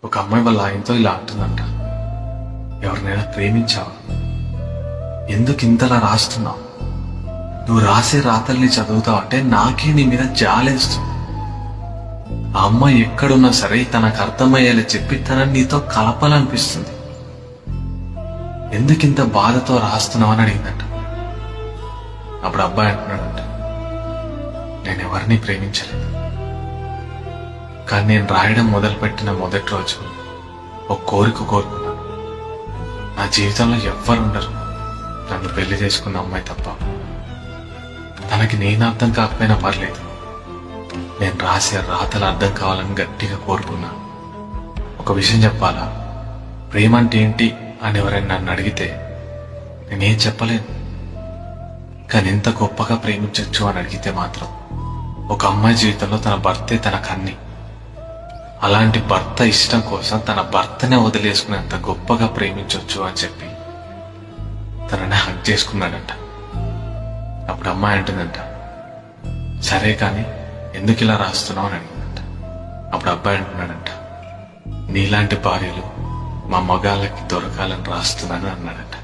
ఒక అమ్మాయి వాళ్ళ ఆయనతో ఇలా అంటుందంట, ఎవరినైనా ప్రేమించావా? ఎందుకు ఇంతలా రాస్తున్నావు? నువ్వు రాసే రాతల్ని చదువుతావు అంటే నాకే నీ మీద జాలేస్తుంది. ఆ అమ్మాయి ఎక్కడున్నా సరే తనకు అర్థమయ్యేలా చెప్పి తనని నీతో కలపాలనిపిస్తుంది. ఎందుకింత బాధతో రాస్తున్నావు అని అడిగిందంట. అప్పుడు అబ్బాయి అంటున్నాడంట, నేను ఎవరిని ప్రేమించలేదు, కానీ నేను రాయడం మొదలుపెట్టిన మొదటి రోజు ఒక కోరిక కోరుకున్నాను. నా జీవితంలో ఎవ్వరు ఉండరు నన్ను పెళ్లి చేసుకున్న అమ్మాయి తప్ప. తనకి నేను అర్థం కాకపోయినా పర్లేదు, నేను రాసే రాతలు అర్థం కావాలని గట్టిగా కోరుకున్నాను. ఒక విషయం చెప్పాలా, ప్రేమ అంటే ఏంటి అని ఎవరైనా నన్ను అడిగితే నేనేం చెప్పలేను. కానీ ఎంత గొప్పగా ప్రేమించవచ్చు అని అడిగితే మాత్రం ఒక అమ్మాయి జీవితంలో తన భర్తే తన కన్ని. అలాంటి భర్త ఇష్టం కోసం తన భర్తనే వదిలేసుకునేంత గొప్పగా ప్రేమించవచ్చు అని చెప్పి తనని హక్ చేసుకున్నాడంట. అప్పుడు అమ్మాయి అంటుందంట, సరే కానీ ఎందుకు ఇలా రాస్తున్నావు అని అడిగిందంట. అప్పుడు అబ్బాయి అంటున్నాడంట, నీలాంటి భార్యలు మా మగాళ్ళకి దొరకాలని రాస్తున్నాను అన్నాడంట.